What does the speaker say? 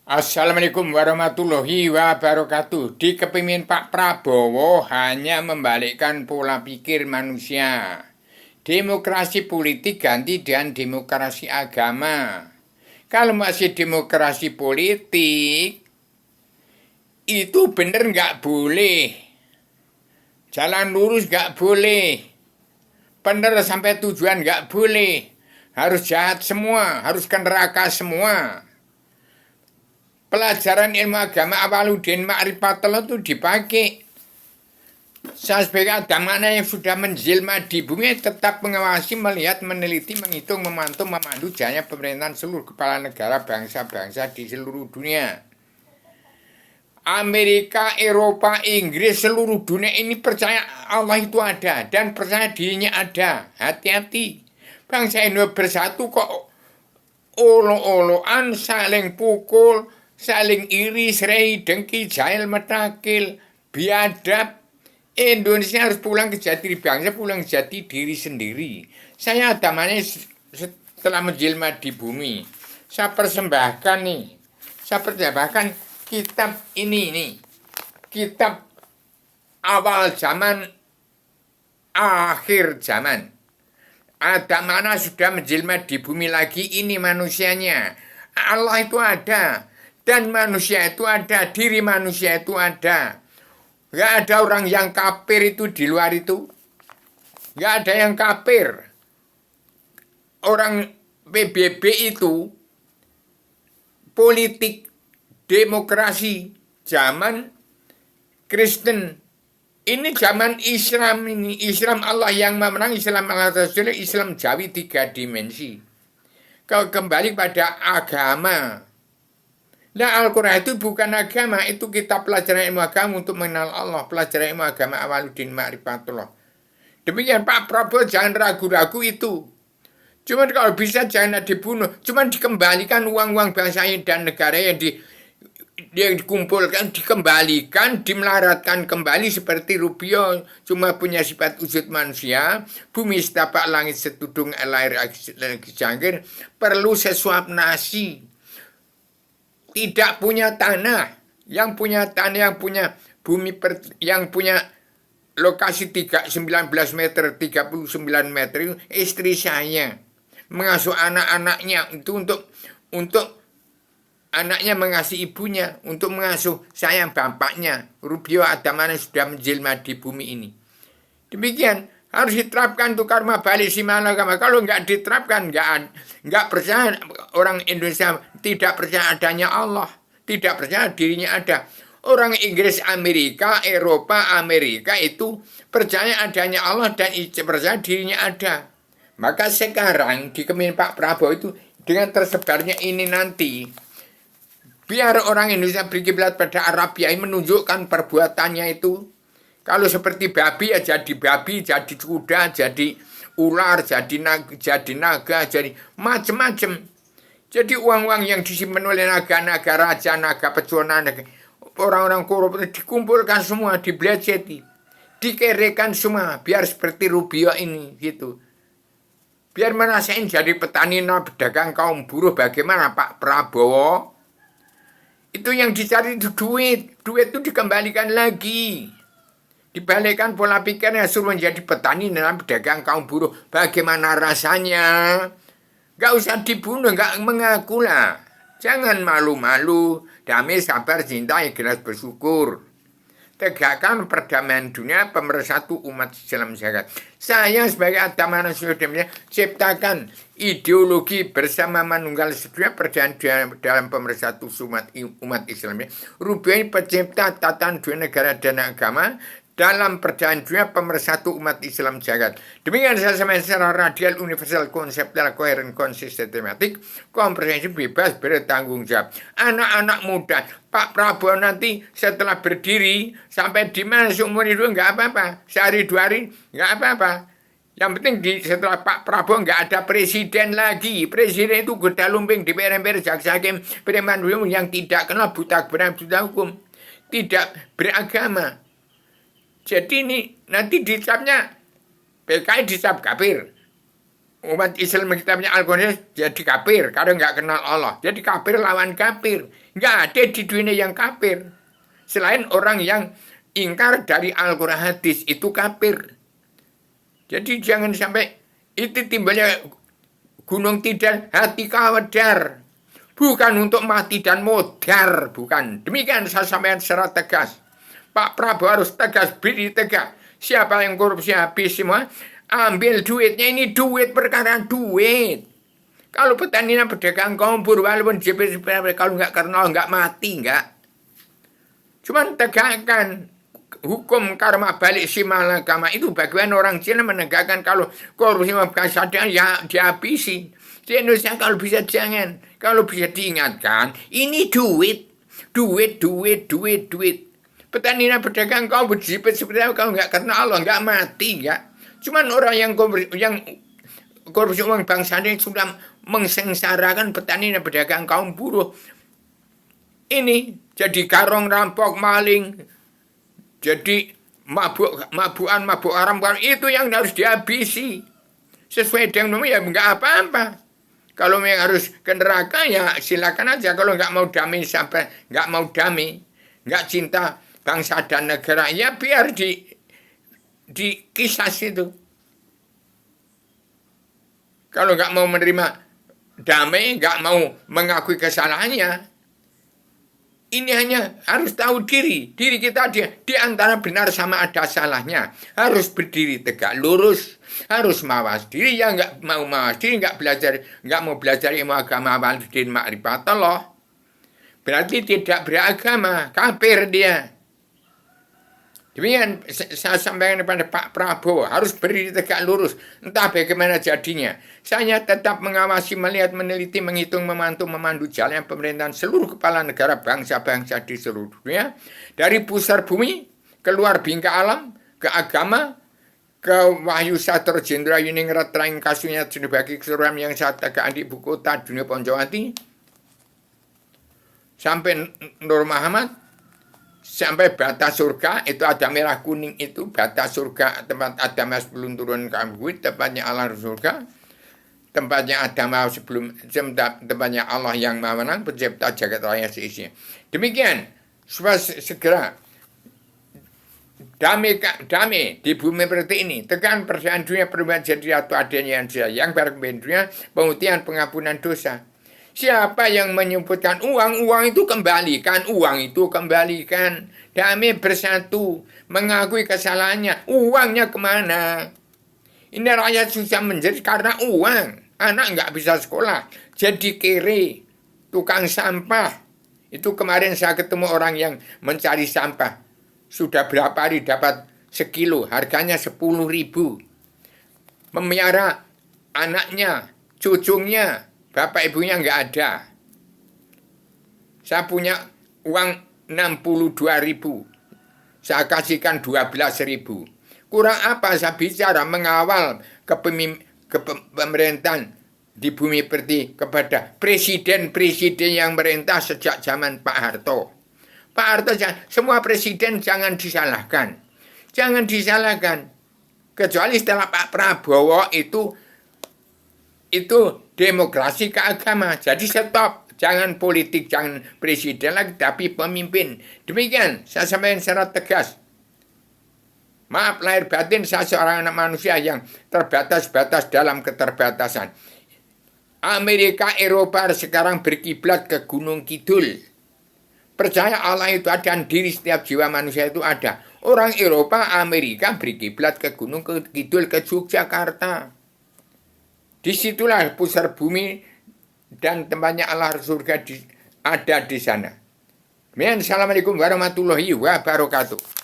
Assalamualaikum warahmatullahi wabarakatuh. Di kepemimpinan Pak Prabowo hanya membalikkan pola pikir manusia. Demokrasi politik ganti dengan demokrasi agama. Kalau masih demokrasi politik, itu bener nggak boleh. Jalan lurus nggak boleh. Bener sampai tujuan nggak boleh. Harus jahat semua, harus ke neraka semua. Pelajaran ilmu agama Awaludin Ma'rifatullah itu dipakai. Saya sebagai agamana yang sudah menjelma di bumi tetap mengawasi, melihat, meneliti, menghitung, memantau, memandu jalannya pemerintahan seluruh kepala negara bangsa-bangsa di seluruh dunia. Amerika, Eropa, Inggris, seluruh dunia ini percaya Allah itu ada dan percaya dirinya ada. Hati-hati. Bangsa Indonesia bersatu kok olo-oloan, saling pukul, saling iri, serai, dengki, jahil, metakil, biadab. Indonesia harus pulang ke jati diri bangsa, pulang ke jati diri sendiri. Saya agamanya setelah menjelma di bumi, saya persembahkan nih. Saya persembahkan kitab ini nih. Kitab awal zaman, akhir zaman. Agamana sudah menjelma di bumi lagi, ini manusianya. Allah itu ada. Dan manusia itu ada, diri manusia itu ada. Gak ada orang yang kafir itu di luar itu. Gak ada yang kafir. Orang PBB itu politik demokrasi zaman Kristen. Ini zaman Islam ini. Islam Allah yang memenang, Islam Allah Rasul, Islam Jawi 3 dimensi. Kalau kembali pada agama. Nah, Al-Quran itu bukan agama, itu kita pelajaran ilmu agama untuk mengenal Allah, pelajaran ilmu agama Awaludin Ma'rifatullah. Demikian Pak Prabowo, jangan ragu-ragu itu. Cuman kalau bisa jangan dibunuh, cuman dikembalikan uang-uang bangsa dan negara yang dikumpulkan, dikembalikan, dimelaratkan kembali seperti rupiah, cuma punya sifat wujud manusia, bumi setapak langit setudung air jangkir, perlu sesuap nasi. Tidak punya tanah, yang punya tanah, yang punya bumi, yang punya lokasi 19 meter, 39 meter itu istri saya. Mengasuh anak-anaknya itu untuk anaknya mengasihi ibunya, untuk mengasuh saya bapaknya. Rubio Adamana sudah menjelma di bumi ini. Demikian harus diterapkan tuh karma balik simana agama. Kalau nggak diterapkan, nggak percaya orang Indonesia, tidak percaya adanya Allah, tidak percaya dirinya ada. Orang Inggris, Amerika, Eropa, Amerika itu percaya adanya Allah dan percaya dirinya ada. Maka sekarang di kepemimpinan Pak Prabowo itu dengan tersebarnya ini nanti, biar orang Indonesia berkiblat pada Arabia ini menunjukkan perbuatannya itu. Kalau seperti babi ya jadi babi, jadi kuda, jadi ular, jadi naga, jadi macam-macam. Jadi uang-uang yang disimpan oleh naga-naga, raja, naga, pejuana, orang-orang korup dikumpulkan semua, dibelajeti, dikerekan semua, biar seperti Rubio ini gitu. Biar merasain jadi petani, pedagang, kaum buruh, bagaimana Pak Prabowo. Itu yang dicari itu duit, duit itu dikembalikan lagi. Dibalikkan pola pikirnya, suruh menjadi petani dalam pedagang kaum buruh. Bagaimana rasanya? Gak usah dibunuh, gak mengaku lah. Jangan malu-malu. Damai, sabar, cinta, ikhlas, bersyukur. Tegakkan perdamaian dunia, pemersatu umat Islam zakat. Saya sebagai agama nasional ciptakan ideologi bersama manunggal sedunia perdamaian dalam pemersatu umat Islam. Rubio ini pencipta tatanan dua negara dan agama dalam perdamaian dunia pemersatu umat Islam jagat. Demikian saya sampaikan secara radial, universal, konseptual, koheren, konsisten, tematik, komprehensif, bebas, bertanggung jawab. Anak-anak muda, Pak Prabowo nanti setelah berdiri sampai di mana seumur hidup nggak apa-apa, sehari 2 hari nggak apa-apa. Yang penting setelah Pak Prabowo nggak ada presiden lagi. Presiden itu goda lumping di MPR, jaksa hakim, preman yang tidak kenal buta kebenaran, buta hukum, tidak beragama. Jadi ini nanti dicapnya PKI dicap kafir. umat Islam kitabnya Al-Quran jadi kafir karena nggak kenal Allah. Jadi kafir lawan kafir. Nggak ada di dunia yang kafir. Selain orang yang ingkar dari Al-Quran hadis itu kafir. Jadi jangan sampai itu timbulnya gunung tidar hati kawadar. Bukan untuk mati dan modar. Bukan. Demikian saya sampaikan secara tegas. Pak Prabowo harus tegas, berdiri tegak. Siapa yang korupsi habis semua, ambil duitnya. Ini duit, perkara duit. Kalau petani dan pedagang kompor, walaupun JP kalau nggak kenal, nggak mati, nggak. Cuman tegakkan hukum karma balik si malakama itu bagian orang Cina menegakkan kalau korupsi sadar ya dihabisi. Di Indonesia kalau bisa jangan, kalau bisa diingatkan, ini duit, duit, duit, duit, duit. Petani dan pedagang kau berjipit seperti apa kalau nggak kenal Allah nggak mati nggak. Cuman orang yang korupsi uang bangsa ini sudah mengsengsarakan petani dan pedagang kaum buruh. Ini jadi karong rampok maling, jadi mabuk haram itu yang harus dihabisi. Sesuai dengan ya nggak apa-apa. Kalau memang harus ke neraka ya silakan aja. Kalau nggak mau damai sampai nggak mau damai, nggak cinta bangsa dan negara, ya biar di kisas itu. Kalau nggak mau menerima damai, nggak mau mengakui kesalahannya, ini hanya harus tahu diri. Diri kita di antara benar sama ada salahnya. Harus berdiri tegak, lurus. Harus mawas diri. Yang nggak mau mawas diri, nggak mau belajar ilmu agama, walidin ma'rifatullah, berarti tidak beragama, kafir dia. Demikian saya sampaikan kepada Pak Prabowo, harus berdiri tegak lurus, entah bagaimana jadinya. Saya tetap mengawasi, melihat, meneliti, menghitung, memandu jalan pemerintahan seluruh kepala negara bangsa-bangsa di seluruh dunia. Dari pusar bumi, keluar bingkai alam, ke agama, ke Wahyu Satrio Jenderal Yuningrat Traing Kasunya bagi keseluruhan yang saya tegakkan di ibu kota dunia Ponjowati, sampai Nur Muhammad, sampai batas surga, itu ada merah kuning itu, batas surga, tempat Adam sebelum turun ke bukit, tempatnya Allah surga, tempatnya Adam sebelum, tempatnya Allah yang maha menang, pencipta jagat raya seisinya. Demikian, supaya segera damai di bumi seperti ini, tekan perdamaian dunia, perubahan jadi atau adanya yang berkembang dunia, pemutihan pengampunan dosa. Siapa yang menyebutkan uang itu kembalikan, damai bersatu, mengakui kesalahannya, uangnya kemana? Ini rakyat susah menjadi karena uang, anak nggak bisa sekolah, jadi kere, tukang sampah. Itu kemarin saya ketemu orang yang mencari sampah, sudah berapa hari dapat sekilo, harganya 10.000. Memelihara anaknya, cucunya, bapak ibunya nggak ada. Saya punya uang 62.000. Saya kasihkan 12.000. Kurang apa saya bicara mengawal pemerintahan di bumi perti kepada presiden-presiden yang merintah sejak zaman Pak Harto. Pak Harto, semua presiden jangan disalahkan. Jangan disalahkan. Kecuali setelah Pak Prabowo itu demokrasi keagama. Jadi stop. Jangan politik, jangan presiden lagi, tapi pemimpin. Demikian, saya sampaikan secara tegas. Maaf lahir batin, saya seorang anak manusia yang terbatas-batas dalam keterbatasan. Amerika, Eropa sekarang berkiblat ke Gunung Kidul. Percaya Allah itu ada, dan diri setiap jiwa manusia itu ada. Orang Eropa, Amerika berkiblat ke Gunung Kidul, ke Yogyakarta. Disitulah pusar bumi dan tempatnya Allah surga ada di sana. Assalamualaikum warahmatullahi wabarakatuh.